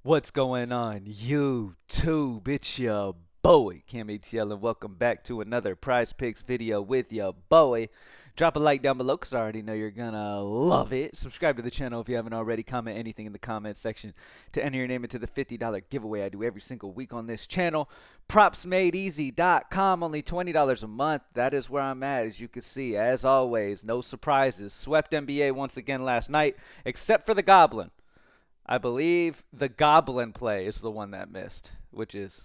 What's going on, YouTube? It's your boy, CamATL, and welcome back to another Prize Picks video with your boy. Drop a like down below because I already know you're gonna love it. Subscribe to the channel if you haven't already. Comment anything in the comment section to enter your name into the $50 giveaway I do every single week on this channel. PropsMadeEasy.com, only $20 a month. That is where I'm at, as you can see. As always, no surprises. Swept NBA once again last night, except for the Goblin. I believe the Goblin play is the one that missed, which is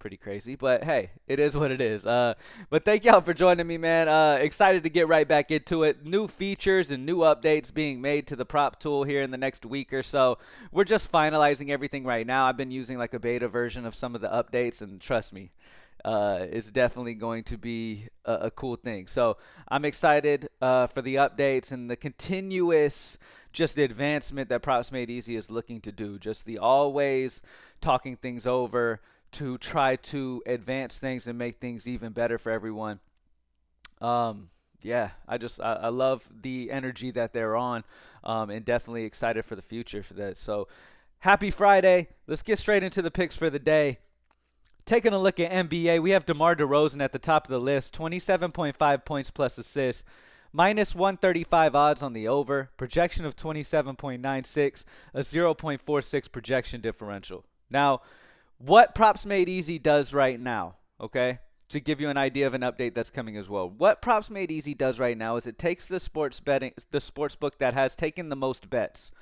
pretty crazy. But hey, it is what it is. But thank y'all for joining me, man. Excited to get right back into it. New features and new updates being made to the prop tool here in the next week or so. We're just finalizing everything right now. I've been using like a beta version of some of the updates, and trust me, it's definitely going to be a cool thing. So I'm excited for the updates and the continuous just the advancement that Props Made Easy is looking to do. Just the always talking things over to try to advance things and make things even better for everyone. Yeah, I love the energy that they're on, and definitely excited for the future for that. So happy Friday. Let's get straight into the picks for the day. Taking a look at NBA, we have DeMar DeRozan at the top of the list, 27.5 points plus assists. Minus 135 odds on the over, projection of 27.96, a 0.46 projection differential. Now, what Props Made Easy does right now, okay, to give you an idea of an update that's coming as well. What Props Made Easy does right now is it takes the sports book that has taken the most bets,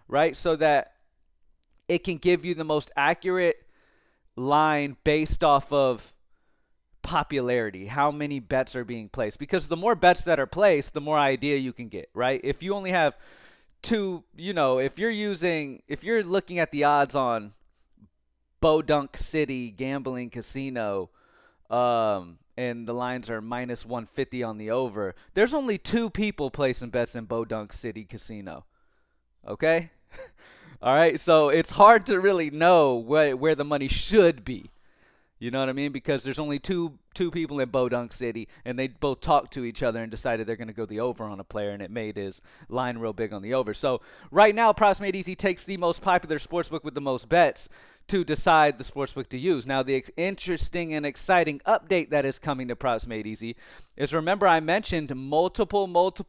right, so that it can give you the most accurate line based off of popularity, how many bets are being placed, because the more bets that are placed, the more idea you can get, right? If you only have two, if you're looking at the odds on Bodunk City Gambling Casino, and the lines are minus 150 on the over, there's only two people placing bets in Bodunk City Casino, okay? All right, so it's hard to really know where the money should be. You know what I mean? Because there's only two people in Bodunk City, and they both talked to each other and decided they're going to go the over on a player, and it made his line real big on the over. So right now, Props Made Easy takes the most popular sportsbook with the most bets to decide the sportsbook to use. Now, the interesting and exciting update that is coming to Props Made Easy is, remember I mentioned multiple popular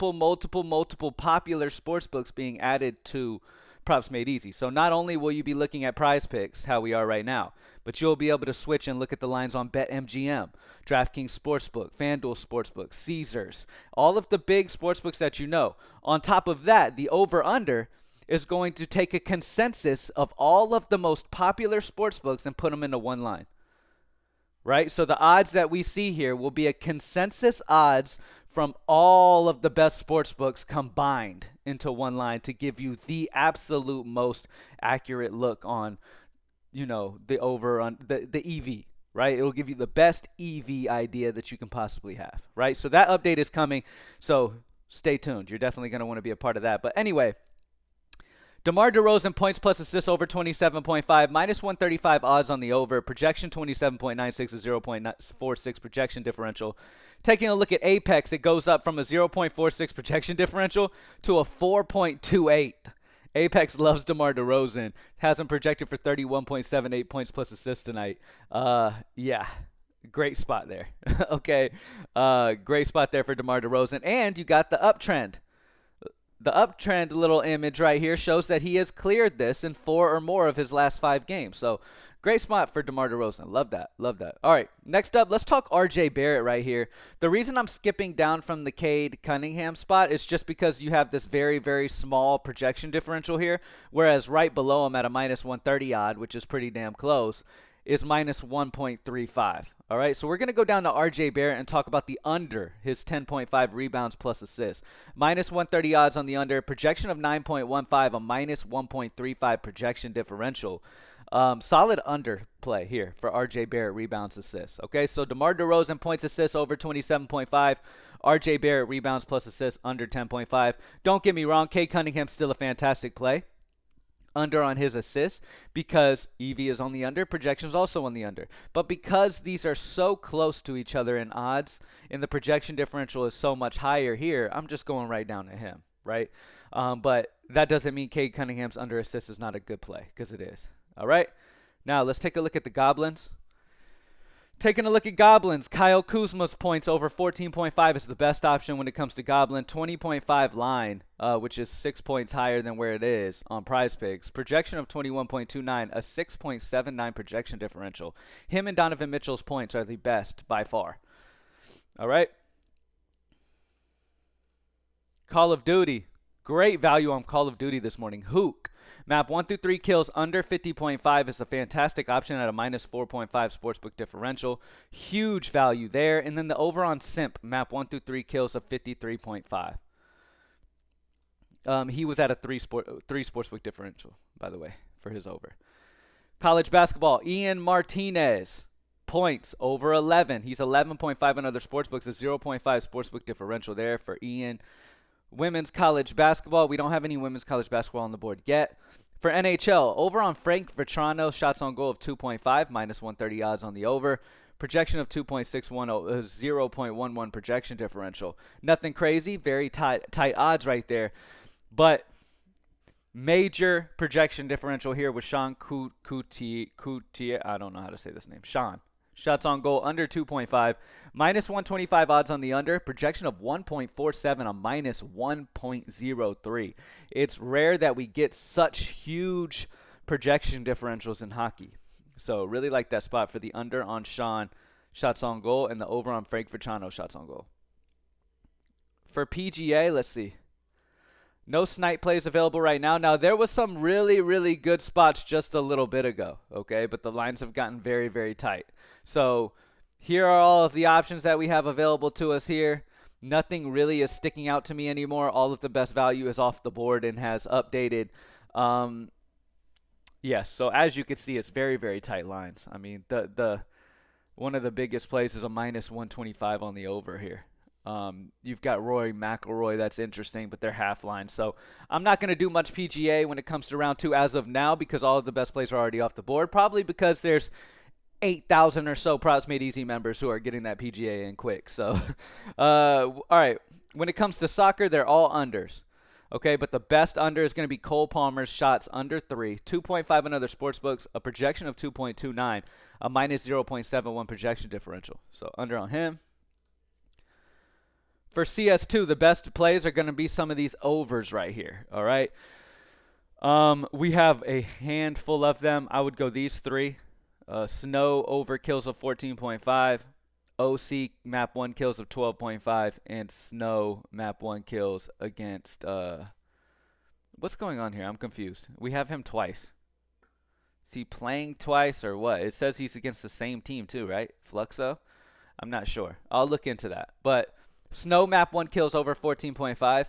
sportsbooks being added to Props Made Easy. So not only will you be looking at Prizepicks, how we are right now, but you'll be able to switch and look at the lines on BetMGM, DraftKings Sportsbook, FanDuel Sportsbook, Caesars, all of the big sportsbooks that you know. On top of that, the over-under is going to take a consensus of all of the most popular sportsbooks and put them into one line. Right? So the odds that we see here will be a consensus odds from all of the best sports books combined into one line to give you the absolute most accurate look on, the over on the EV, right? It will give you the best EV idea that you can possibly have, right? So that update is coming. So stay tuned. You're definitely going to want to be a part of that. But anyway, DeMar DeRozan points plus assists over 27.5, minus 135 odds on the over, projection 27.96, a 0.46 projection differential. Taking a look at Apex, it goes up from a 0.46 projection differential to a 4.28. Apex loves DeMar DeRozan. Has him projected for 31.78 points plus assists tonight. Yeah. Great spot there. Okay. Great spot there for DeMar DeRozan. And you got the uptrend. The uptrend little image right here shows that he has cleared this in 4 or more of his last 5 games. So great spot for DeMar DeRozan. Love that. Love that. All right, next up, let's talk RJ Barrett right here. The reason I'm skipping down from the Cade Cunningham spot is just because you have this very, very small projection differential here, whereas right below him at a minus 130 odd, which is pretty damn close, is minus 1.35. All right, so we're going to go down to RJ Barrett and talk about the under, his 10.5 rebounds plus assists. Minus 130 odds on the under, projection of 9.15, a minus 1.35 projection differential. Solid under play here for RJ Barrett rebounds assists. Okay, so DeMar DeRozan points assists over 27.5. RJ Barrett rebounds plus assists under 10.5. Don't get me wrong, Cade Cunningham's still a fantastic play. Under on his assists because EV is on the under, projections also on the under. But because these are so close to each other in odds and the projection differential is so much higher here, I'm just going right down to him, right? But That doesn't mean Cade Cunningham's under assist is not a good play, because it is. All right. Now let's take a look at the Goblins. Taking a look at Goblins, Kyle Kuzma's points over 14.5 is the best option when it comes to Goblin. 20.5 line, which is 6 points higher than where it is on Prizepicks. Projection of 21.29, a 6.79 projection differential. Him and Donovan Mitchell's points are the best by far. All right. Call of Duty. Great value on Call of Duty this morning. Hook. Map 1 through 3 kills under 50.5 is a fantastic option at a minus 4.5 sportsbook differential. Huge value there. And then the over on Simp, map 1 through 3 kills of 53.5. He was at a 3 sportsbook differential, by the way, for his over. College basketball, Ian Martinez. Points over 11. He's 11.5 on other sportsbooks, a 0.5 sportsbook differential there for Ian. Women's college basketball. We don't have any women's college basketball on the board yet. For NHL, over on Frank Vetrano, shots on goal of 2.5, minus 130 odds on the over. Projection of 2.61, 0.11 projection differential. Nothing crazy, very tight odds right there. But major projection differential here with Sean Coutier. I don't know how to say this name. Sean. Shots on goal under 2.5. Minus 125 odds on the under. Projection of 1.47, a minus 1.03. It's rare that we get such huge projection differentials in hockey. So really like that spot for the under on Sean shots on goal and the over on Frank Vetrano shots on goal. For PGA, let's see. No snipe plays available right now. Now, there was some really, really good spots just a little bit ago, okay? But the lines have gotten very, very tight. So here are all of the options that we have available to us here. Nothing really is sticking out to me anymore. All of the best value is off the board and has updated. Yes, so as you can see, it's very, very tight lines. I mean, the one of the biggest plays is a minus 125 on the over here. You've got Rory McIlroy. That's interesting, but they're half lines. So I'm not going to do much PGA when it comes to round 2 as of now because all of the best plays are already off the board. Probably because there's 8,000 or so Props Made Easy members who are getting that PGA in quick. So, all right. When it comes to soccer, they're all unders. Okay, but the best under is going to be Cole Palmer's shots under 3, 2.5 on other sportsbooks, a projection of 2.29, a minus 0.71 projection differential. So under on him. For CS2, the best plays are going to be some of these overs right here, all right? We have a handful of them. I would go these 3. Snow over kills of 14.5, OC map 1 kills of 12.5, and Snow map 1 kills against what's going on here? I'm confused. We have him twice. Is he playing twice or what? It says he's against the same team too, right? Fluxo? I'm not sure. I'll look into that. But Snow map 1 kills over 14.5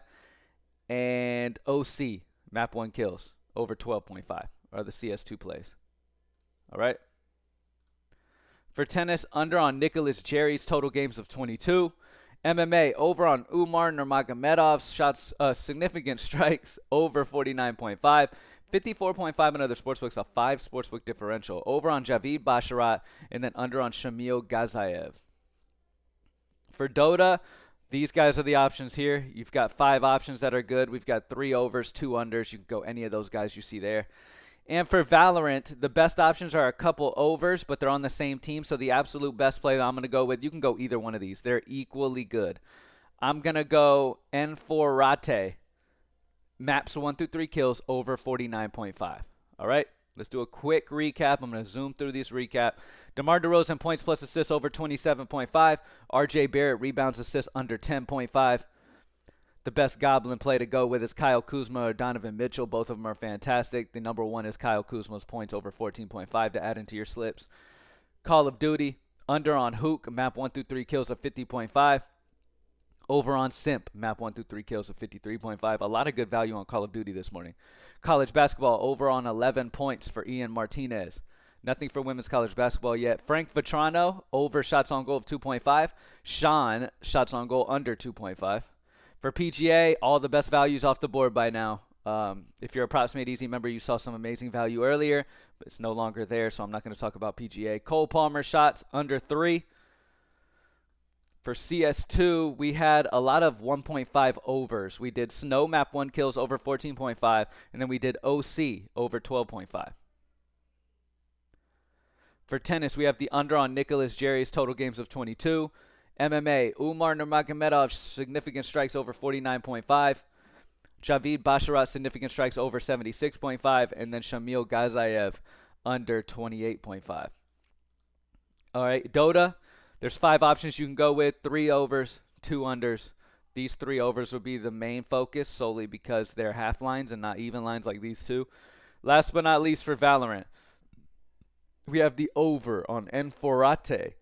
and OC map 1 kills over 12.5 are the CS2 plays. All right. For tennis, under on Nicholas Jerry's total games of 22. MMA, over on Umar Nurmagomedov's shots, significant strikes over 49.5. 54.5 on other sportsbooks, a 5 sportsbook differential. Over on Javid Basharat, and then under on Shamil Gazayev. For Dota, these guys are the options here. You've got 5 options that are good. We've got 3 overs, 2 unders. You can go any of those guys you see there. And for Valorant, the best options are a couple overs, but they're on the same team. So the absolute best play that I'm going to go with, you can go either one of these. They're equally good. I'm going to go N4 Rate. Maps 1 through 3 kills over 49.5. All right, let's do a quick recap. I'm going to zoom through this recap. DeMar DeRozan points plus assists over 27.5. RJ Barrett rebounds assists under 10.5. The best Goblin play to go with is Kyle Kuzma or Donovan Mitchell. Both of them are fantastic. The number 1 is Kyle Kuzma's points over 14.5 to add into your slips. Call of Duty, under on Hook, map 1 through 3 kills of 50.5. Over on Simp, map 1 through 3 kills of 53.5. A lot of good value on Call of Duty this morning. College basketball, over on 11 points for Ian Martinez. Nothing for women's college basketball yet. Frank Vetrano, over shots on goal of 2.5. Sean, shots on goal under 2.5. For PGA, all the best values off the board by now. If you're a Props Made Easy member, you saw some amazing value earlier, but it's no longer there, so I'm not going to talk about PGA. Cole Palmer shots under 3. For CS2, we had a lot of 1.5 overs. We did Snow Map 1 kills over 14.5, and then we did OC over 12.5. For tennis, we have the under on Nicholas Jerry's total games of 22. MMA, Umar Nurmagomedov significant strikes over 49.5. Javid Basharat significant strikes over 76.5. And then Shamil Gazayev under 28.5. All right, Dota, there's 5 options you can go with. 3 overs, 2 unders. These 3 overs would be the main focus solely because they're half lines and not even lines like these two. Last but not least for Valorant, we have the over on Enforate.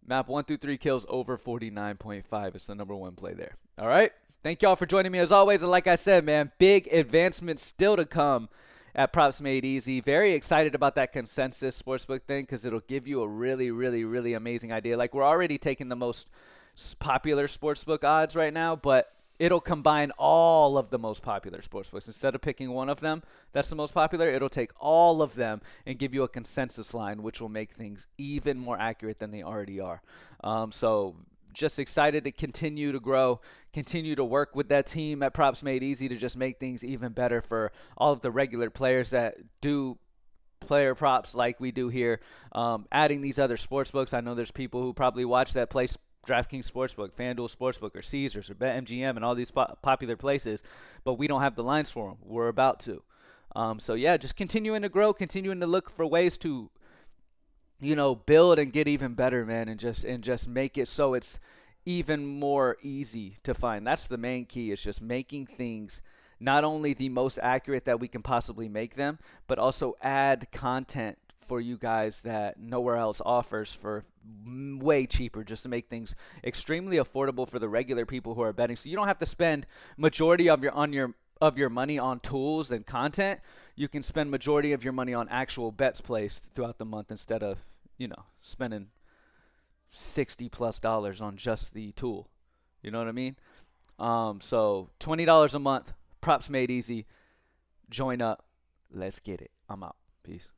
Map 1 through 3 kills over 49.5. It's the number 1 play there. All right. Thank y'all for joining me as always. And like I said, man, big advancements still to come at Props Made Easy. Very excited about that consensus sportsbook thing because it'll give you a really, really, really amazing idea. Like, we're already taking the most popular sportsbook odds right now, but it'll combine all of the most popular sportsbooks. Instead of picking one of them that's the most popular, it'll take all of them and give you a consensus line, which will make things even more accurate than they already are. So just excited to continue to grow, continue to work with that team at Props Made Easy to just make things even better for all of the regular players that do player props like we do here. Adding these other sportsbooks, I know there's people who probably watch that play DraftKings Sportsbook, FanDuel Sportsbook, or Caesars, or BetMGM, and all these popular places, but we don't have the lines for them. We're about to. So yeah, just continuing to grow, continuing to look for ways to, build and get even better, man, and just make it so it's even more easy to find. That's the main key. Is just making things not only the most accurate that we can possibly make them, but also add content for you guys that nowhere else offers for way cheaper, just to make things extremely affordable for the regular people who are betting. So you don't have to spend majority of your money on tools and content. You can spend majority of your money on actual bets placed throughout the month instead of, spending $60+ on just the tool. You know what I mean? So $20 a month, Props Made Easy. Join up. Let's get it. I'm out. Peace.